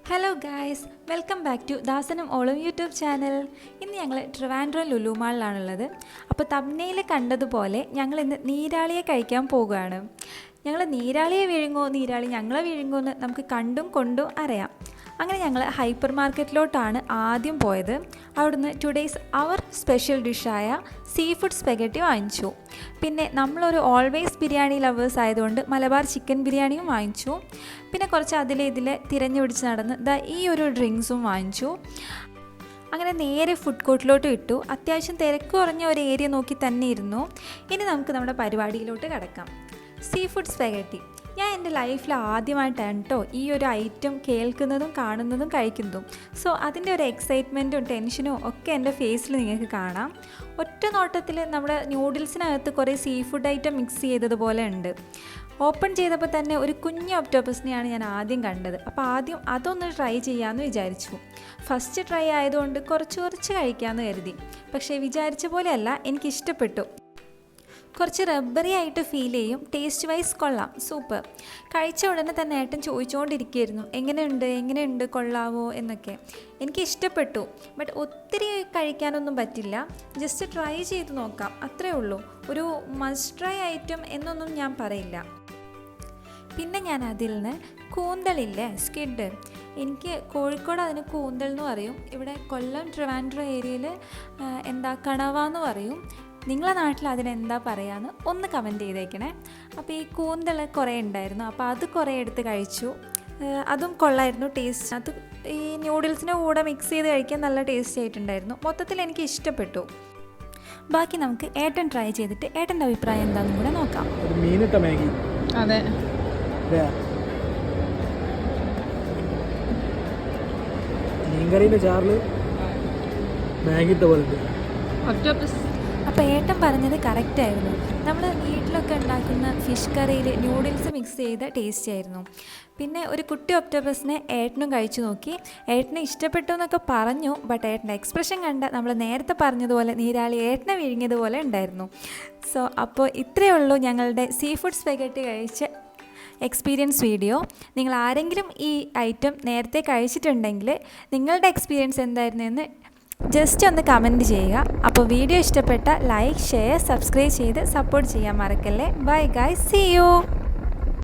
Hello guys, welcome back to ദാസനും ഓളും YouTube channel. ഇന്ന് ഞങ്ങൾ ട്രിവാൻഡ്രം ലുലു മാളിലാണുള്ളത്. അപ്പോൾ തംബ്നെയിൽ കണ്ടതുപോലെ ഞങ്ങൾ ഇന്ന് നീരാളിയെ കഴിക്കാൻ പോകുകയാണ്. ഞങ്ങൾ നീരാളിയെ വിഴുങ്ങോ നീരാളി ഞങ്ങളെ വിഴുങ്ങോ എന്ന് നമുക്ക് കണ്ടും കൊണ്ടും അറിയാം. അങ്ങനെ ഞങ്ങൾ ഹൈപ്പർ മാർക്കറ്റിലോട്ടാണ് ആദ്യം പോയത്. അവിടുന്ന് ടുഡേയ്സ് അവർ സ്പെഷ്യൽ ഡിഷായ സീ ഫുഡ് സ്പെഗറ്റി വാങ്ങിച്ചു. പിന്നെ നമ്മളൊരു ഓൾവേസ് ബിരിയാണി ലവേഴ്സ് ആയതുകൊണ്ട് മലബാർ ചിക്കൻ ബിരിയാണിയും വാങ്ങിച്ചു. പിന്നെ കുറച്ച് ഇതിലെ തിരഞ്ഞു പിടിച്ച് നടന്ന് ഈ ഒരു ഡ്രിങ്ക്സും വാങ്ങിച്ചു. അങ്ങനെ നേരെ ഫുഡ് കോർട്ടിലോട്ട് വിട്ടു. അത്യാവശ്യം തിരക്ക് കുറഞ്ഞ ഒരു ഏരിയ നോക്കി തന്നെ ഇരുന്നു. ഇനി നമുക്ക് നമ്മുടെ പരിപാടിയിലോട്ട് കിടക്കാം. സീ ഫുഡ് സ്പെഗറ്റി ഞാൻ എൻ്റെ ലൈഫിൽ ആദ്യമായിട്ടാണ് കേട്ടോ ഈ ഒരു ഐറ്റം കേൾക്കുന്നതും കാണുന്നതും കഴിക്കുന്നതും. സോ അതിൻ്റെ ഒരു എക്സൈറ്റ്മെൻറ്റും ടെൻഷനും ഒക്കെ എൻ്റെ ഫേസിൽ നിങ്ങൾക്ക് കാണാം. ഒറ്റ നോട്ടത്തിൽ നമ്മുടെ ന്യൂഡിൽസിനകത്ത് കുറേ സീ ഫുഡ് ഐറ്റം മിക്സ് ചെയ്തതുപോലെ ഉണ്ട്. ഓപ്പൺ ചെയ്തപ്പോൾ തന്നെ ഒരു കുഞ്ഞ് ഒക്ടോപ്പസിനെയാണ് ഞാൻ ആദ്യം കണ്ടത്. അപ്പോൾ ആദ്യം അതൊന്ന് ട്രൈ ചെയ്യാമെന്ന് വിചാരിച്ചു. ഫസ്റ്റ് ട്രൈ ആയതുകൊണ്ട് കുറച്ച് കഴിക്കാമെന്ന് കരുതി. പക്ഷേ വിചാരിച്ച പോലെയല്ല, എനിക്കിഷ്ടപ്പെട്ടു. കുറച്ച് റബ്ബറി ആയിട്ട് ഫീൽ ചെയ്യും. ടേസ്റ്റ് വൈസ് കൊള്ളാം, സൂപ്പർ. കഴിച്ച ഉടനെ തന്നെ ഏട്ടൻ ചോദിച്ചുകൊണ്ടിരിക്കുകയായിരുന്നു എങ്ങനെയുണ്ട് കൊള്ളാവോ എന്നൊക്കെ. എനിക്ക് ഇഷ്ടപ്പെട്ടു. ബട്ട് ഒത്തിരി കഴിക്കാനൊന്നും പറ്റില്ല. ജസ്റ്റ് ട്രൈ ചെയ്ത് നോക്കാം, അത്രേ ഉള്ളൂ. ഒരു മസ്റ്റ് ട്രൈ ഐറ്റം എന്നൊന്നും ഞാൻ പറയില്ല. പിന്നെ ഞാൻ അതിൽ നിന്ന് കൂന്തളില്ലേ, സ്കിഡ്, എനിക്ക് കോഴിക്കോട് അതിന് കൂന്തൽ എന്ന് പറയും. ഇവിടെ കൊല്ലം ട്രിവാൻഡ്രം ഏരിയയിൽ കണവ എന്ന് പറയും. നിങ്ങളെ നാട്ടിൽ അതിനെന്താ പറയാമെന്ന് ഒന്ന് കമൻറ്റ് ചെയ്തേക്കണേ. അപ്പോൾ ഈ കൂന്തൽ കുറേ ഉണ്ടായിരുന്നു. അപ്പോൾ അത് കുറേ എടുത്ത് കഴിച്ചു. അതും കൊള്ളായിരുന്നു ടേസ്റ്റ്. അത് ഈ ന്യൂഡിൽസിൻ്റെ കൂടെ മിക്സ് ചെയ്ത് കഴിക്കാൻ നല്ല ടേസ്റ്റ് ആയിട്ടുണ്ടായിരുന്നു. മൊത്തത്തിൽ എനിക്ക് ഇഷ്ടപ്പെട്ടു. ബാക്കി നമുക്ക് ഏട്ടൻ ട്രൈ ചെയ്തിട്ട് ഏട്ടൻ്റെ അഭിപ്രായം എന്താണെന്നും കൂടെ നോക്കാം. മീനിട്ട മാഗി. അതെ, മീൻകറീൻ്റെ ചാറിൽ മാഗി ഇട്ട പോലെ. ഒക്ടോപ്പസ്. അപ്പോൾ ഏട്ടൻ പറഞ്ഞത് കറക്റ്റായിരുന്നു. നമ്മൾ വീട്ടിലൊക്കെ ഉണ്ടാക്കുന്ന ഫിഷ് കറിയിൽ ന്യൂഡിൽസ് മിക്സ് ചെയ്ത ടേസ്റ്റ് ആയിരുന്നു. പിന്നെ ഒരു കുട്ടി ഒക്ടോപ്പസിനെ ഏട്ടനും കഴിച്ചു നോക്കി. ഏട്ടനെ ഇഷ്ടപ്പെട്ടു എന്നൊക്കെ പറഞ്ഞു. ബട്ട് ഏട്ടൻ്റെ എക്സ്പ്രഷൻ കണ്ട നമ്മൾ നേരത്തെ പറഞ്ഞതുപോലെ നീരാളി ഏട്ടനെ വിഴുങ്ങിയതുപോലെ ഉണ്ടായിരുന്നു. സോ അപ്പോൾ ഇത്രയേ ഉള്ളൂ ഞങ്ങളുടെ സീ ഫുഡ് സ്പെഗറ്റി കഴിച്ച എക്സ്പീരിയൻസ് വീഡിയോ. നിങ്ങൾ ആരെങ്കിലും ഈ ഐറ്റം നേരത്തെ കഴിച്ചിട്ടുണ്ടെങ്കിൽ നിങ്ങളുടെ എക്സ്പീരിയൻസ് എന്തായിരുന്നു എന്ന് ജസ്റ്റ് ഒന്ന് കമൻറ്റ് ചെയ്യുക. അപ്പോൾ വീഡിയോ ഇഷ്ടപ്പെട്ട ലൈക്ക്, ഷെയർ, സബ്സ്ക്രൈബ് ചെയ്ത് സപ്പോർട്ട് ചെയ്യാൻ മറക്കല്ലേ. Bye guys, see U.